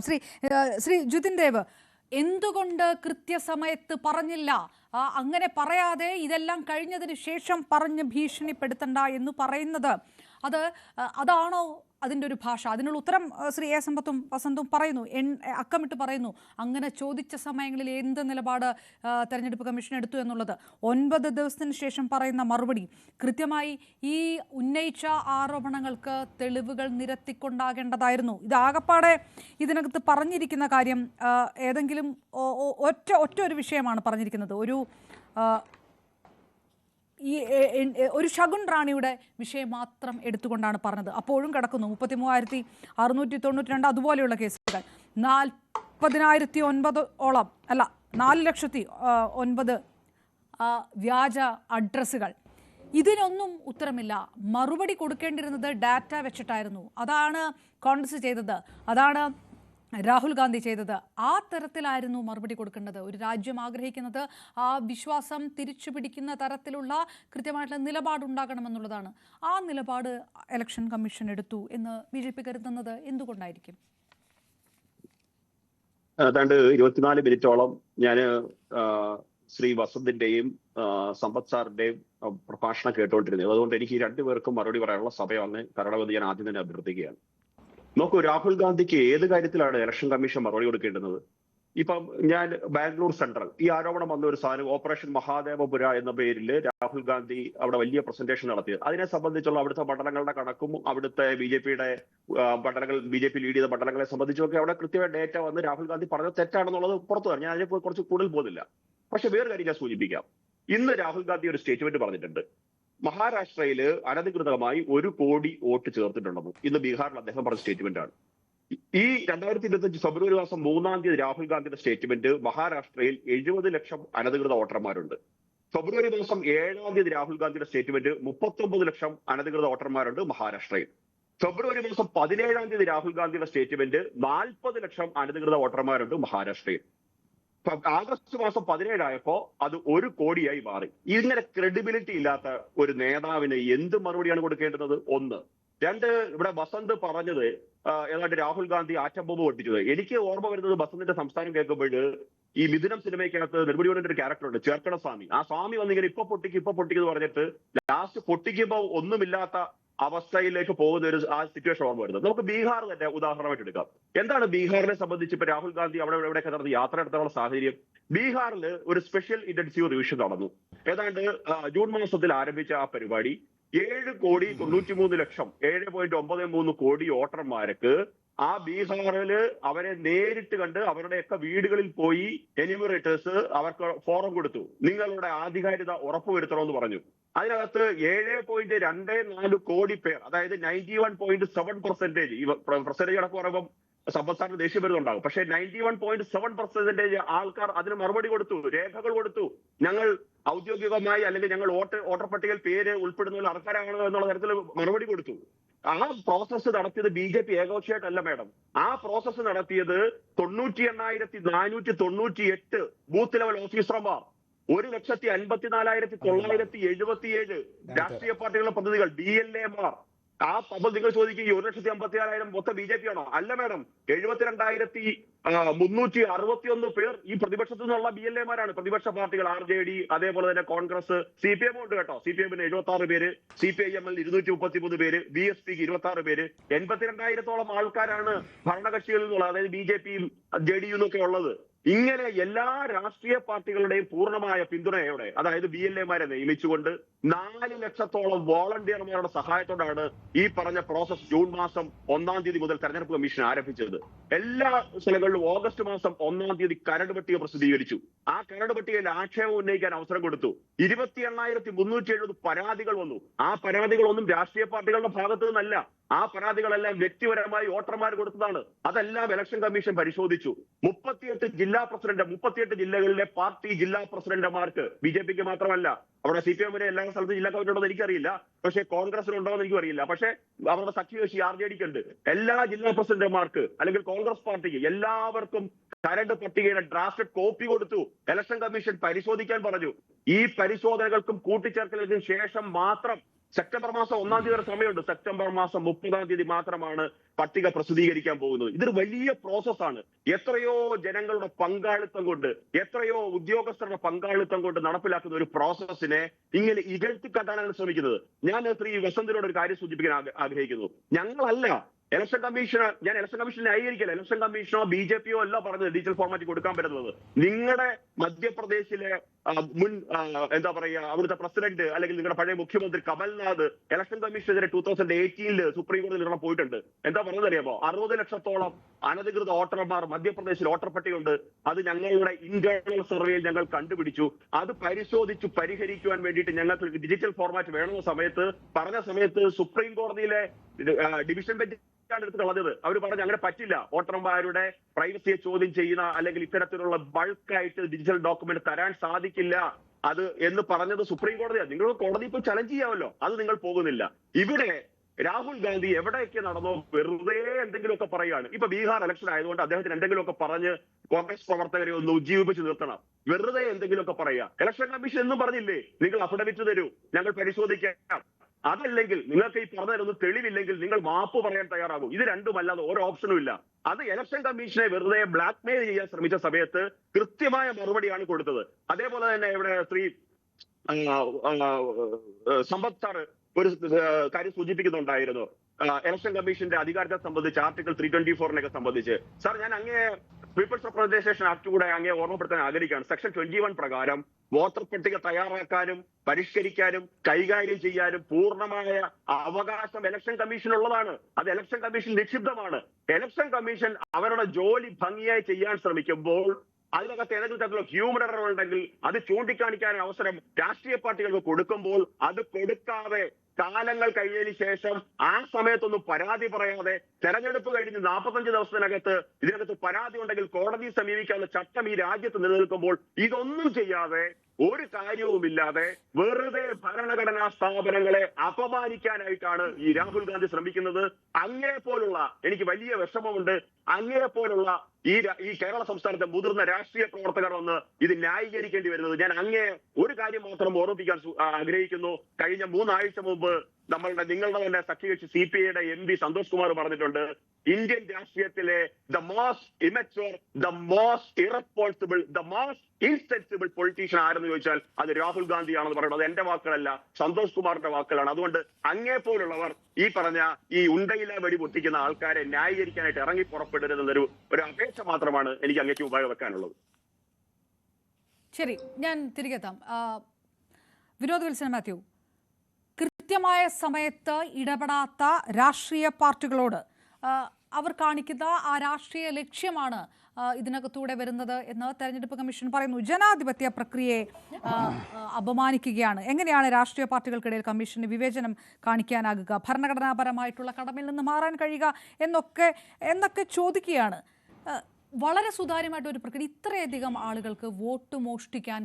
ശ്രീ ശ്രീ ജിതിൻ ദേവ്, എന്തുകൊണ്ട് കൃത്യസമയത്ത് പറഞ്ഞില്ല? അങ്ങനെ പറയാതെ ഇതെല്ലാം കഴിഞ്ഞതിന് ശേഷം പറഞ്ഞ് ഭീഷണിപ്പെടുത്തണ്ട എന്ന് പറയുന്നത് അതാണോ അതിൻ്റെ ഒരു ഭാഷ? അതിനുള്ള ഉത്തരം ശ്രീ എ സമ്പത്തും വസന്തും പറയുന്നു, അക്കമിട്ട് പറയുന്നു. അങ്ങനെ ചോദിച്ച സമയങ്ങളിൽ എന്ത് നിലപാട് തെരഞ്ഞെടുപ്പ് കമ്മീഷൻ എടുത്തു എന്നുള്ളത് 9 ദിവസത്തിന് ശേഷം പറയുന്ന മറുപടി കൃത്യമായി ഈ ഉന്നയിച്ച ആരോപണങ്ങൾക്ക് തെളിവുകൾ നിരത്തിക്കൊണ്ടാകേണ്ടതായിരുന്നു. ഇതാകപ്പാടെ ഇതിനകത്ത് പറഞ്ഞിരിക്കുന്ന കാര്യം ഏതെങ്കിലും ഒറ്റ ഒരു വിഷയമാണ് പറഞ്ഞിരിക്കുന്നത്. ഒരു ശകുൻ റാണിയുടെ വിഷയം മാത്രം എടുത്തുകൊണ്ടാണ് പറഞ്ഞത്. അപ്പോഴും കിടക്കുന്നു 33,692 അതുപോലെയുള്ള കേസുകൾ, 40,009 അല്ല 4,09,000 വ്യാജ അഡ്രസ്സുകൾ. ഇതിനൊന്നും ഉത്തരമില്ല. മറുപടി കൊടുക്കേണ്ടിരുന്നത് ഡാറ്റ വെച്ചിട്ടായിരുന്നു. അതാണ് കോൺഗ്രസ് ചെയ്തത്, അതാണ് രാഹുൽ ഗാന്ധി ചെയ്തത്. ആ തരത്തിലായിരുന്നു മറുപടി കൊടുക്കേണ്ടത്. ഒരു രാജ്യം ആഗ്രഹിക്കുന്നത് ആ വിശ്വാസം തിരിച്ചു പിടിക്കുന്ന തരത്തിലുള്ള കൃത്യമായിട്ടുള്ള നിലപാടുണ്ടാകണമെന്നുള്ളതാണ്. ആ നിലപാട് ഇലക്ഷൻ കമ്മീഷൻ എടുത്തു എന്ന് BJP കരുതുന്നത് എന്തുകൊണ്ടായിരിക്കും? ഏതാണ്ട് 24 മിനിറ്റോളം ഞാൻ ശ്രീ വസന്തിന്റെയും സമ്പത്ത് സാറിന്റെയും പ്രഭാഷണം കേട്ടുകൊണ്ടിരുന്നത്. അതുകൊണ്ട് എനിക്ക് ഈ രണ്ടുപേർക്കും മറുപടി പറയാനുള്ള സമയമാണ്. കരണവതി ഞാൻ ആദ്യം തന്നെ അഭ്യർത്ഥിക്കുകയാണ്. നോക്കൂ, രാഹുൽ ഗാന്ധിക്ക് ഏത് കാര്യത്തിലാണ് ഇലക്ഷൻ കമ്മീഷൻ മറുപടി കൊടുക്കേണ്ടുന്നത്? ഇപ്പം ഞാൻ ബാംഗ്ലൂർ സെൻട്രൽ ഈ ആരോപണം വന്ന ഒരു സാധനം ഓപ്പറേഷൻ മഹാദേവപുര എന്ന പേരിൽ രാഹുൽ ഗാന്ധി അവിടെ വലിയ പ്രസന്റേഷൻ നടത്തിയത്. അതിനെ സംബന്ധിച്ചുള്ള അവിടുത്തെ മണ്ഡലങ്ങളുടെ കണക്കും അവിടുത്തെ BJPയുടെ മണ്ഡലങ്ങൾ, BJP ലീഡ് ചെയ്ത മണ്ഡലങ്ങളെ സംബന്ധിച്ചൊക്കെ അവിടെ കൃത്യമായ ഡേറ്റ വന്ന് രാഹുൽ ഗാന്ധി പറഞ്ഞത് തെറ്റാണെന്നുള്ളത് പുറത്തു വരും. ഞാൻ അതിനെ കുറച്ച് കൂടുതൽ പോകുന്നില്ല. പക്ഷെ വേറെ കാര്യം ഞാൻ സൂചിപ്പിക്കാം. ഇന്ന് രാഹുൽ ഗാന്ധി ഒരു സ്റ്റേറ്റ്മെന്റ് പറഞ്ഞിട്ടുണ്ട്. മഹാരാഷ്ട്രയില് അനധികൃതമായി 1 കോടി വോട്ട് ചേർത്തിട്ടുണ്ടെന്ന് ഇന്ന് ബീഹാറിൽ അദ്ദേഹം പറഞ്ഞ സ്റ്റേറ്റ്മെന്റ് ആണ്. ഈ 2025 ഫെബ്രുവരി മാസം 3-ാം തീയതി രാഹുൽ ഗാന്ധിയുടെ സ്റ്റേറ്റ്മെന്റ് മഹാരാഷ്ട്രയിൽ 70 ലക്ഷം അനധികൃത വോട്ടർമാരുണ്ട്. ഫെബ്രുവരി മാസം 7-ാം തീയതി രാഹുൽ ഗാന്ധിയുടെ സ്റ്റേറ്റ്മെന്റ് 39 ലക്ഷം അനധികൃത വോട്ടർമാരുണ്ട് മഹാരാഷ്ട്രയിൽ. ഫെബ്രുവരി മാസം 17-ാം തീയതി രാഹുൽ ഗാന്ധിയുടെ സ്റ്റേറ്റ്മെന്റ് 40 ലക്ഷം അനധികൃത വോട്ടർമാരുണ്ട് മഹാരാഷ്ട്രയിൽ. ആഗസ്റ്റ് മാസം 17 ആയപ്പോ അത് 1 കോടിയായി മാറി. ഇങ്ങനെ ക്രെഡിബിലിറ്റി ഇല്ലാത്ത ഒരു നേതാവിന് എന്ത് മറുപടിയാണ് കൊടുക്കേണ്ടത്? ഒന്ന്. രണ്ട്, ഇവിടെ വസന്ത് പറഞ്ഞത് ഏതാണ്ട് രാഹുൽ ഗാന്ധി ആറ്റം ബോംബ് പൊട്ടിച്ചത്. എനിക്ക് ഓർമ്മ വരുന്നത് വസന്തിന്റെ സംസ്ഥാനം കേൾക്കുമ്പോൾ ഈ മിഥുനം സിനിമയ്ക്കകത്ത് നെടുമുടിയോടെ ഒരു ക്യാരക്ടർ ഉണ്ട്, ചേർക്കണ സ്വാമി. ആ സ്വാമി വന്നിങ്ങനെ ഇപ്പൊ പൊട്ടിക്കുന്നു പറഞ്ഞിട്ട് ലാസ്റ്റ് പൊട്ടിക്കുമ്പോ ഒന്നുമില്ലാത്ത അവസ്ഥയിലേക്ക് പോകുന്ന ഒരു ആ സിറ്റുവേഷൻ ഓർമ്മ വരുന്നത്. നമുക്ക് ബീഹാർ തന്നെ ഉദാഹരണമായിട്ട് എടുക്കാം. എന്താണ് ബീഹാറിനെ സംബന്ധിച്ച് ഇപ്പൊ രാഹുൽ ഗാന്ധി എവിടെയൊക്കെ നടന്ന് യാത്ര നടത്താനുള്ള സാഹചര്യം? ബീഹാറിൽ ഒരു സ്പെഷ്യൽ ഇന്റൻസീവ് റിവിഷൻ നടന്നു. ഏതാണ്ട് ജൂൺ മാസത്തിൽ ആരംഭിച്ച ആ പരിപാടി 7,93,00,000 7.93 കോടി വോട്ടർമാർക്ക് ആ ബീഹാറില് അവരെ നേരിട്ട് കണ്ട് അവരുടെയൊക്കെ വീടുകളിൽ പോയി എന്യൂമറേറ്റേഴ്സ് അവർക്ക് ഫോറം കൊടുത്തു. നിങ്ങളുടെ ആധികാരികത ഉറപ്പുവരുത്തണമെന്ന് പറഞ്ഞു. അതിനകത്ത് 7.24 കോടി പേർ, അതായത് 91.7%, ഈ പെർസെന്റേജ് കണക്ക് പറയുമ്പോൾ സമ്പത്സാറിന് ദേഷ്യം വരുന്നുണ്ടാകും. പക്ഷെ 91.7% ആൾക്കാർ അതിന് മറുപടി കൊടുത്തു, രേഖകൾ കൊടുത്തു. ഞങ്ങൾ ഔദ്യോഗികമായി അല്ലെങ്കിൽ ഞങ്ങൾ വോട്ടർ പട്ടികയിൽ പേര് ഉൾപ്പെടുന്ന ആൾക്കാരാണോ എന്നുള്ള തരത്തിൽ മറുപടി കൊടുത്തു. ആ പ്രോസസ്സ് നടത്തിയത് BJP ഏകോക്ഷമായിട്ടല്ല മാഡം. ആ പ്രോസസ്സ് നടത്തിയത് 98,498 ബൂത്ത് ലെവൽ ഓഫീസർമാർ, 1,54,977 രാഷ്ട്രീയ പാർട്ടികളുടെ പ്രതിനിധികൾ, DLA-മാർ. അപ്പോൾ നിങ്ങൾ ചോദിക്കും, ഈ 1,56,000 മൊത്തം BJP ആണോ? അല്ല മാഡം. 72,361 പേർ ഈ പ്രതിപക്ഷത്തു നിന്നുള്ള BLA-മാരാണ്. പ്രതിപക്ഷ പാർട്ടികൾ RJD, അതേപോലെ തന്നെ കോൺഗ്രസ്, CPM ഉണ്ട് കേട്ടോ. CPM-ന് 76 പേര്, CPIM-ൽ 233 പേര്, BSPക്ക് 26 പേര്. 82,000-ഓളം ആൾക്കാരാണ് ഭരണകക്ഷികളിൽ നിന്നുള്ള, അതായത് BJPയും JDU-നും ഒക്കെ ഉള്ളത്. ഇങ്ങനെ എല്ലാ രാഷ്ട്രീയ പാർട്ടികളുടെയും പൂർണ്ണമായ പിന്തുണയോടെ, അതായത് BLA-മാരെ നിയമിച്ചുകൊണ്ട് 4 ലക്ഷത്തോളം വോളണ്ടിയർമാരുടെ സഹായത്തോടാണ് ഈ പറഞ്ഞ പ്രോസസ് ജൂൺ മാസം 1-ാം തീയതി മുതൽ തെരഞ്ഞെടുപ്പ് കമ്മീഷൻ ആരംഭിച്ചത്. എല്ലാ സ്ഥലങ്ങളിലും ഓഗസ്റ്റ് മാസം 1-ാം തീയതി കരട് പട്ടിക പ്രസിദ്ധീകരിച്ചു. ആ കരട് പട്ടികയിൽ ആക്ഷേപം ഉന്നയിക്കാൻ അവസരം കൊടുത്തു. 28,370 പരാതികൾ വന്നു. ആ പരാതികളൊന്നും രാഷ്ട്രീയ പാർട്ടികളുടെ ഭാഗത്തു നിന്നല്ല. ആ പരാതികളെല്ലാം വ്യക്തിപരമായി വോട്ടർമാർ കൊടുത്തതാണ്. അതെല്ലാം ഇലക്ഷൻ കമ്മീഷൻ പരിശോധിച്ചു. 38 ജില്ലകളിലെ പാർട്ടി ജില്ലാ പ്രസിഡന്റുമാർക്ക്, BJPക്ക് മാത്രമല്ല, അവിടെ CPM-ന് എല്ലാ സ്ഥലത്തും ജില്ലാ കമ്മിറ്റി ഉണ്ടോ എന്ന് എനിക്കറിയില്ല, പക്ഷേ കോൺഗ്രസിനുണ്ടോ എന്ന് എനിക്കും അറിയില്ല, പക്ഷേ അവരുടെ സഖ്യകക്ഷി RJDക്ക് ഉണ്ട്. എല്ലാ ജില്ലാ പ്രസിഡന്റുമാർക്ക് അല്ലെങ്കിൽ കോൺഗ്രസ് പാർട്ടിക്ക് എല്ലാവർക്കും കരട് പട്ടികയുടെ ഡ്രാഫ്റ്റ് കോപ്പി കൊടുത്തു. ഇലക്ഷൻ കമ്മീഷൻ പരിശോധിക്കാൻ പറഞ്ഞു. ഈ പരിശോധനകൾക്കും കൂട്ടിച്ചേർക്കലിനും ശേഷം മാത്രം സെപ്റ്റംബർ മാസം 1-ാം തീയതി വരെ സമയമുണ്ട്. സെപ്റ്റംബർ മാസം 30-ാം തീയതി മാത്രമാണ് പട്ടിക പ്രസിദ്ധീകരിക്കാൻ പോകുന്നത്. ഇതൊരു വലിയ പ്രോസസ്സാണ്. എത്രയോ ജനങ്ങളുടെ പങ്കാളിത്തം കൊണ്ട്, എത്രയോ ഉദ്യോഗസ്ഥരുടെ പങ്കാളിത്തം കൊണ്ട് നടപ്പിലാക്കുന്ന ഒരു പ്രോസസ്സിനെ ഇങ്ങനെ ഇകഴ്ത്തി കാട്ടാനാണ് ശ്രമിക്കുന്നത്. ഞാൻ ശ്രീ വസന്തിനോട് ഒരു കാര്യം സൂചിപ്പിക്കാൻ ആഗ്രഹിക്കുന്നു. ഞങ്ങളല്ല ഇലക്ഷൻ കമ്മീഷന്, ഞാൻ ഇലക്ഷൻ കമ്മീഷനെ ന്യായീകരിക്കില്ല. ഇലക്ഷൻ കമ്മീഷനോ BJP അല്ല പറഞ്ഞത് ഡിജിറ്റൽ ഫോർമാറ്റ് കൊടുക്കാൻ പറ്റുന്നത്. നിങ്ങളുടെ മധ്യപ്രദേശിലെ മുൻ എന്താ പറയുക, അവിടുത്തെ പ്രസിഡന്റ് അല്ലെങ്കിൽ നിങ്ങളുടെ പഴയ മുഖ്യമന്ത്രി കമൽനാഥ് ഇലക്ഷൻ കമ്മീഷനെതിരെ 2018 സുപ്രീം കോടതിയിൽ പോയിട്ടുണ്ട്. എന്താ പറഞ്ഞത് അറിയാമോ? 60 ലക്ഷത്തോളം അനധികൃത വോട്ടർമാർ മധ്യപ്രദേശിൽ വോട്ടർ പട്ടികയുണ്ട്. അത് ഞങ്ങളുടെ ഇന്റേണൽ സർവേയിൽ ഞങ്ങൾ കണ്ടുപിടിച്ചു. അത് പരിശോധിച്ചു പരിഹരിക്കുവാൻ വേണ്ടിയിട്ട് ഞങ്ങൾക്ക് ഡിജിറ്റൽ ഫോർമാറ്റ് വേണമെന്ന പറഞ്ഞ സമയത്ത് സുപ്രീം കോടതിയിലെ ഡിവിഷൻ ബെഞ്ച് എടുത്ത് കളഞ്ഞത്. അവർ പറഞ്ഞു അങ്ങനെ പറ്റില്ല, വോട്ടർമാരുടെ പ്രൈവസിയെ ചോദ്യം ചെയ്യുന്ന അല്ലെങ്കിൽ ഇത്തരത്തിലുള്ള ബൾക്കായിട്ട് ഡിജിറ്റൽ ഡോക്യുമെന്റ് തരാൻ സാധിക്കില്ല അത് എന്ന് പറഞ്ഞത് സുപ്രീം കോടതിയാണ്. നിങ്ങൾ കോടതി ഇപ്പോൾ ചലഞ്ച് ചെയ്യാമല്ലോ, അത് നിങ്ങൾ പോകുന്നില്ല. ഇവിടെ രാഹുൽ ഗാന്ധി എവിടെയൊക്കെ നടന്നോ വെറുതെ എന്തെങ്കിലുമൊക്കെ പറയുകയാണ്. ഇപ്പൊ ബീഹാർ ഇലക്ഷൻ ആയതുകൊണ്ട് അദ്ദേഹത്തിന് എന്തെങ്കിലുമൊക്കെ പറഞ്ഞ് കോൺഗ്രസ് പ്രവർത്തകരെ ഒന്ന് ഉജ്ജീവിപ്പിച്ച് നിർത്തണം. വെറുതെ എന്തെങ്കിലുമൊക്കെ പറയുക. ഇലക്ഷൻ കമ്മീഷൻ എന്നും പറഞ്ഞില്ലേ നിങ്ങൾ അഫിഡവിറ്റ് തരൂ, ഞങ്ങൾ പരിശോധിക്കാം. അതല്ലെങ്കിൽ നിങ്ങൾക്ക് ഈ പറഞ്ഞതിലൊന്നും തെളിവില്ലെങ്കിൽ നിങ്ങൾ മാപ്പ് പറയാൻ തയ്യാറാകും. ഇത് രണ്ടുമല്ലാതെ ഓരോ ഓപ്ഷനും ഇല്ല. അത് ഇലക്ഷൻ കമ്മീഷനെ വെറുതെ ബ്ലാക്ക്മെയിൽ ചെയ്യാൻ ശ്രമിച്ച സമയത്ത് കൃത്യമായ മറുപടിയാണ് കൊടുത്തത്. അതേപോലെ തന്നെ ഇവിടെ ശ്രീ സമ്പത്ത് സാർ ഒരു കാര്യം സൂചിപ്പിക്കുന്നുണ്ടായിരുന്നു, ഇലക്ഷൻ കമ്മീഷന്റെ അധികാരത്തെ സംബന്ധിച്ച് ആർട്ടിക്കിൾ 324 സംബന്ധിച്ച്. സാർ, ഞാൻ അങ്ങേ പീപ്പിൾസ് റെപ്രസെന്റേഷൻ ആക്ട് കൂടെ അങ്ങേ ഓർമ്മപ്പെടുത്താൻ ആഗ്രഹിക്കുകയാണ്. സെക്ഷൻ 21 പ്രകാരം വോട്ടർ പട്ടിക തയ്യാറാക്കാനും പരിഷ്കരിക്കാനും കൈകാര്യം ചെയ്യാനും പൂർണ്ണമായ അവകാശം ഇലക്ഷൻ കമ്മീഷനുള്ളതാണ്. അത് ഇലക്ഷൻ കമ്മീഷൻ നിക്ഷിപ്തമാണ്. ഇലക്ഷൻ കമ്മീഷൻ അവരുടെ ജോലി ഭംഗിയായി ചെയ്യാൻ ശ്രമിക്കുമ്പോൾ അതിനകത്ത് ഏതെങ്കിലും തരത്തിലുള്ള ഹ്യൂമൻ എറർ ഉണ്ടെങ്കിൽ അത് ചൂണ്ടിക്കാണിക്കാൻ അവസരം രാഷ്ട്രീയ പാർട്ടികൾക്ക് കൊടുക്കുമ്പോൾ അത് കൊടുക്കാതെ കാലങ്ങൾ കഴിഞ്ഞതിന് ശേഷം ആ സമയത്തൊന്നും പരാതി പറയാതെ തെരഞ്ഞെടുപ്പ് കഴിഞ്ഞ് 45 ദിവസത്തിനകത്ത് ഇതിനകത്ത് പരാതി ഉണ്ടെങ്കിൽ കോടതിയെ സമീപിക്കാനുള്ള ചട്ടം ഈ രാജ്യത്ത് നിലനിൽക്കുമ്പോൾ ഇതൊന്നും ചെയ്യാതെ ഒരു കാര്യവുമില്ലാതെ വെറുതെ ഭരണഘടനാ സ്ഥാപനങ്ങളെ അപമാനിക്കാനായിട്ടാണ് ഈ രാഹുൽ ഗാന്ധി ശ്രമിക്കുന്നത്. അങ്ങേ പോലുള്ള, എനിക്ക് വലിയ വിഷമമുണ്ട്, അങ്ങേ പോലുള്ള ഈ കേരള സംസ്ഥാനത്തെ മുതിർന്ന രാഷ്ട്രീയ പ്രവർത്തകർ വന്ന് ഇത് ന്യായീകരിക്കേണ്ടി വരുന്നത്. ഞാൻ അങ്ങേ ഒരു കാര്യം മാത്രം ഓർമ്മിപ്പിക്കാൻ ആഗ്രഹിക്കുന്നു. കഴിഞ്ഞ 3 ആഴ്ച മുമ്പ് നിങ്ങളുടെ തന്നെ സഖ്യകക്ഷി CPIയുടെ MP സന്തോഷ് കുമാർ പറഞ്ഞിട്ടുണ്ട്, ഇന്ത്യൻ രാഷ്ട്രീയത്തിലെ the most immature, the most irresponsible, the most insensible politician ആരെന്ന് ചോദിച്ചാൽ അത് രാഹുൽ ഗാന്ധിയാണെന്ന് പറയുന്നത്. അത് എന്റെ വാക്കുകളല്ല, സന്തോഷ് കുമാറിന്റെ വാക്കുകളാണ്. അതുകൊണ്ട് അങ്ങേ പോലുള്ളവർ ഈ പറഞ്ഞ ഈ ഉണ്ടയില വെടി പൊട്ടിക്കുന്ന ആൾക്കാരെ ന്യായീകരിക്കാനായിട്ട് ഇറങ്ങി പുറപ്പെടരുതെന്നൊരു അപേക്ഷ മാത്രമാണ് എനിക്ക് അങ്ങേക്ക് മുമ്പാകെ വെക്കാനുള്ളത്. ശരി, ഞാൻ തിരികെ എത്താം. വിനോദ് വിൽസൺ മാത്യു, കൃത്യമായ സമയത്ത് ഇടപെടാത്ത രാഷ്ട്രീയ പാർട്ടികളോട് അവർ കാണിക്കുന്ന ആ രാഷ്ട്രീയ ലക്ഷ്യമാണ് ഇതിനകത്തൂടെ വരുന്നത് എന്ന് തെരഞ്ഞെടുപ്പ് കമ്മീഷൻ പറയുന്നു. ജനാധിപത്യ പ്രക്രിയയെ അപമാനിക്കുകയാണ്. എങ്ങനെയാണ് രാഷ്ട്രീയ പാർട്ടികൾക്കിടയിൽ കമ്മീഷന് വിവേചനം കാണിക്കാനാകുക, ഭരണഘടനാപരമായിട്ടുള്ള കടമയിൽ നിന്ന് മാറാൻ കഴിയുക എന്നൊക്കെ ചോദിക്കുകയാണ്. വളരെ സുതാര്യമായിട്ട് ഒരു പ്രക്രിയ, ഇത്രയധികം ആളുകൾക്ക് വോട്ട് മോഷ്ടിക്കാൻ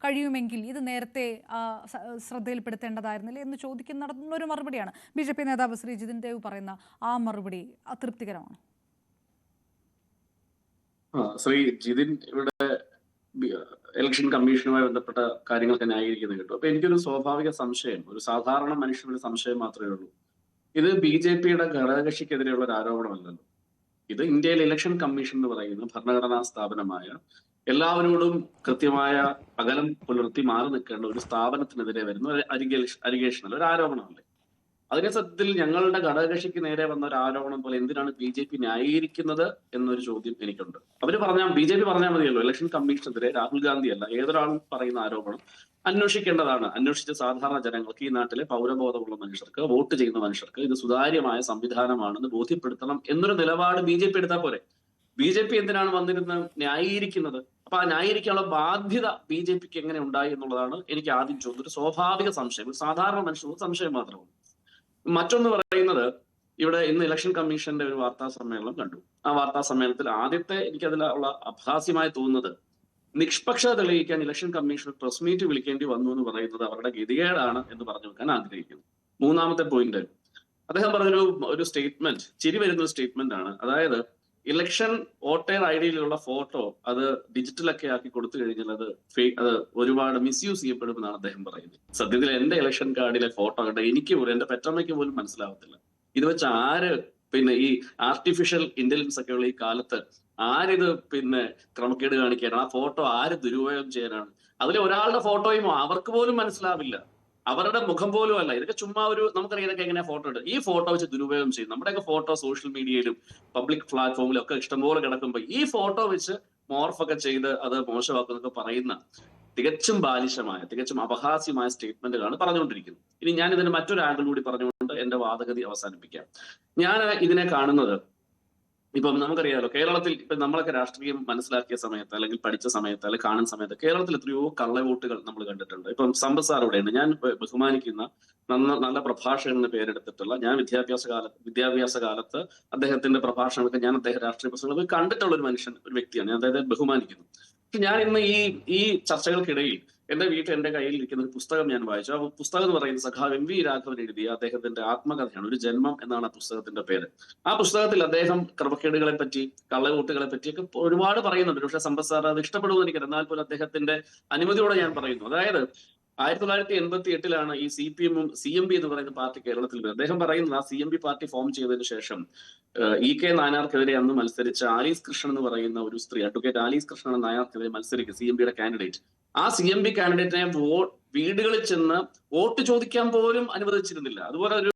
കഴിയുമെങ്കിൽ ഇത് നേരത്തെ ശ്രദ്ധയിൽപ്പെടുത്തേണ്ടതായിരുന്നില്ല എന്ന് ചോദിക്കുന്നൊരു മറുപടിയാണ്. BJP നേതാവ് ശ്രീ ജിതിൻ ദേവ് പറയുന്ന ആ മറുപടി അതൃപ്തികരമാണ്. ശ്രീ ജിതിൻ ഇവിടെ ഇലക്ഷൻ കമ്മീഷനുമായി ബന്ധപ്പെട്ട കാര്യങ്ങളൊക്കെ ന്യായീകരിക്കുന്നത് കേട്ടു. അപ്പൊ എനിക്കൊരു സ്വാഭാവിക സംശയം, ഒരു സാധാരണ മനുഷ്യനൊരു സംശയം മാത്രമേ ഉള്ളൂ. ഇത് BJPയുടെ ഘടകകക്ഷിക്കെതിരെയുള്ള ഒരു ആരോപണമല്ലല്ലോ. ഇത് ഇന്ത്യയിലെ ഇലക്ഷൻ കമ്മീഷൻ എന്ന് പറയുന്ന ഭരണഘടനാ സ്ഥാപനമായ എല്ലാവരോടും കൃത്യമായ അകലം പുലർത്തി മാറി നിൽക്കേണ്ട ഒരു സ്ഥാപനത്തിനെതിരെ വരുന്ന ഒരു അലിഗേഷൻ അല്ല, ഒരു ആരോപണമല്ലേ. അതിനെ സത്യത്തിൽ ഞങ്ങളുടെ ഘടകകക്ഷിക്ക് നേരെ വന്ന ഒരു ആരോപണം പോലെ എന്തിനാണ് BJP ന്യായീകരിക്കുന്നത് എന്നൊരു ചോദ്യം എനിക്കുണ്ട്. BJP പറഞ്ഞാൽ മതിയല്ലോ, ഇലക്ഷൻ കമ്മീഷനെതിരെ രാഹുൽ ഗാന്ധി അല്ല ഏതൊരാളും പറയുന്ന ആരോപണം അന്വേഷിക്കേണ്ടതാണ്. അന്വേഷിച്ച സാധാരണ ജനങ്ങൾക്ക്, ഈ നാട്ടിലെ പൗരബോധമുള്ള മനുഷ്യർക്ക്, വോട്ട് ചെയ്യുന്ന മനുഷ്യർക്ക് ഇത് സുതാര്യമായ സംവിധാനമാണെന്ന് ബോധ്യപ്പെടുത്തണം എന്നൊരു നിലപാട് BJP എടുത്താൽ പോരെ. BJP എന്തിനാണ് വന്നിരുന്ന് ന്യായീകരിക്കുന്നത്? അപ്പൊ ആ ന്യായീകരിക്കാനുള്ള ബാധ്യത BJPക്ക് എങ്ങനെ ഉണ്ടായി എന്നുള്ളതാണ് എനിക്ക് ആദ്യം ചോദിച്ചത്. ഒരു സ്വാഭാവിക സംശയം, ഒരു സാധാരണ മനുഷ്യർക്ക് സംശയം മാത്രമാണ്. മറ്റൊന്ന് പറയുന്നത്, ഇവിടെ ഇന്ന് ഇലക്ഷൻ കമ്മീഷന്റെ ഒരു വാർത്താ സമ്മേളനം കണ്ടു. ആ വാർത്താ സമ്മേളനത്തിൽ ആദ്യത്തെ എനിക്കതിലുള്ള അപഹാസ്യമായി തോന്നുന്നത്, നിഷ്പക്ഷത തെളിയിക്കാൻ ഇലക്ഷൻ കമ്മീഷൻ പ്രസ് മീറ്റ് വിളിക്കേണ്ടി വന്നു എന്ന് പറയുന്നത് അവരുടെ ഗതികേടാണ് എന്ന് പറഞ്ഞു വെക്കാൻ ആഗ്രഹിക്കുന്നു. മൂന്നാമത്തെ പോയിന്റ്, അദ്ദേഹം പറഞ്ഞൊരു സ്റ്റേറ്റ്മെന്റ്, ചിരി വരുന്ന സ്റ്റേറ്റ്മെന്റ് ആണ്. അതായത് ഇലക്ഷൻ വോട്ടർ ഐ ഡിയിലുള്ള ഫോട്ടോ അത് ഡിജിറ്റലൊക്കെ ആക്കി കൊടുത്തു കഴിഞ്ഞാൽ അത് ഒരുപാട് മിസ്യൂസ് ചെയ്യപ്പെടുമെന്നാണ് അദ്ദേഹം പറയുന്നത്. സത്യത്തിൽ എന്റെ ഇലക്ഷൻ കാർഡിലെ ഫോട്ടോ കണ്ട എനിക്ക് പോലും എന്റെ പെറ്റമ്മയ്ക്ക് പോലും മനസ്സിലാവത്തില്ല. ഇത് വെച്ച് ആര് ഈ ആർട്ടിഫിഷ്യൽ ഇന്റലിജൻസ് ഒക്കെയുള്ള ഈ കാലത്ത് ആരിത് ക്രമക്കേട് കാണിക്കാനാണ്? ആ ഫോട്ടോ ആര് ദുരുപയോഗം ചെയ്യാനാണ്? അതിലെ ഒരാളുടെ ഫോട്ടോയും അവർക്ക് പോലും മനസ്സിലാവില്ല, അവരുടെ മുഖം പോലും അല്ല. ഇതൊക്കെ ചുമ്മാ നമുക്കറിയാം ഇതൊക്കെ എങ്ങനെ ഫോട്ടോ ഉണ്ട്. ഈ ഫോട്ടോ വെച്ച് ദുരുപയോഗം ചെയ്യും. നമ്മുടെയൊക്കെ ഫോട്ടോ സോഷ്യൽ മീഡിയയിലും പബ്ലിക് പ്ലാറ്റ്ഫോമിലും ഒക്കെ ഇഷ്ടംപോലെ കിടക്കുമ്പോൾ ഈ ഫോട്ടോ വെച്ച് മോർഫൊക്കെ ചെയ്ത് അത് മോശമാക്കുന്നൊക്കെ പറയുന്ന തികച്ചും ബാലിശമായ, തികച്ചും അപഹാസ്യമായ സ്റ്റേറ്റ്മെന്റുകളാണ് പറഞ്ഞുകൊണ്ടിരിക്കുന്നത്. ഇനി ഞാൻ ഇതിന് മറ്റൊരു ആംഗിൾ കൂടി പറഞ്ഞുകൊണ്ട് എന്റെ വാദഗതി അവസാനിപ്പിക്കാം. ഞാൻ ഇതിനെ കാണുന്നത്, ഇപ്പം നമുക്കറിയാലോ കേരളത്തിൽ നമ്മളൊക്കെ രാഷ്ട്രീയം മനസ്സിലാക്കിയ സമയത്ത് അല്ലെങ്കിൽ പഠിച്ച സമയത്ത് അല്ലെങ്കിൽ കാണുന്ന സമയത്ത് കേരളത്തിൽ എത്രയോ കള്ളവോട്ടുകൾ നമ്മൾ കണ്ടിട്ടുണ്ട്. ഇപ്പം സമ്പത്ത് സാർ ഇവിടെയുണ്ട്. ഞാൻ ബഹുമാനിക്കുന്ന നല്ല പ്രഭാഷകൻ എന്ന് പേരെടുത്തിട്ടുള്ള, ഞാൻ വിദ്യാഭ്യാസ കാലത്ത് അദ്ദേഹത്തിന്റെ പ്രഭാഷണമൊക്കെ ഞാൻ രാഷ്ട്രീയ പ്രസംഗങ്ങൾ കണ്ടിട്ടുള്ള ഒരു വ്യക്തിയാണ്. ഞാൻ അദ്ദേഹത്തെ ബഹുമാനിക്കുന്നു. പക്ഷെ ഞാൻ ഇന്ന് ഈ ചർച്ചകൾക്കിടയിൽ എന്റെ കയ്യിൽ ഇരിക്കുന്ന ഒരു പുസ്തകം ഞാൻ വായിച്ചു. ആ പുസ്തകം എന്ന് പറയുന്നത് സഖാവ് എം വി രാഘവൻ എഴുതിയ അദ്ദേഹത്തിന്റെ ആത്മകഥയാണ്. ഒരു ജന്മം എന്നാണ് ആ പുസ്തകത്തിന്റെ പേര്. ആ പുസ്തകത്തിൽ അദ്ദേഹം ക്രമക്കേടുകളെ പറ്റി, കള്ളവോട്ടുകളെ പറ്റിയൊക്കെ ഒരുപാട് പറയുന്നുണ്ട്. പക്ഷെ സമ്പത്ത് സാർ അത് ഇഷ്ടപ്പെടുമെന്ന് എനിക്കറിയാം. എന്നാൽ പോലും അദ്ദേഹത്തിന്റെ അനുമതിയോടെ ഞാൻ പറയുന്നു. അതായത് 1988 ഈ CPM-ഉം CMP എന്ന് പറയുന്ന പാർട്ടി കേരളത്തിൽ വരും. അദ്ദേഹം പറയുന്നത് ആ CMP പാർട്ടി ഫോം ചെയ്തതിനു ശേഷം EK നായനാർക്കെതിരെ അന്ന് മത്സരിച്ച ആലീസ് കൃഷ്ണൻ എന്ന് പറയുന്ന ഒരു സ്ത്രീ, അഡ്വക്കേറ്റ് ആലീസ് കൃഷ്ണൻ നായർക്കെതിരെ മത്സരിക്കുക CMPയുടെ കാൻഡിഡേറ്റ്. ആ CMP കാൻഡിഡേറ്റിനെ വീടുകളിൽ ചെന്ന് വോട്ട് ചോദിക്കാൻ പോലും അനുവദിച്ചിരുന്നില്ല. അതുപോലെ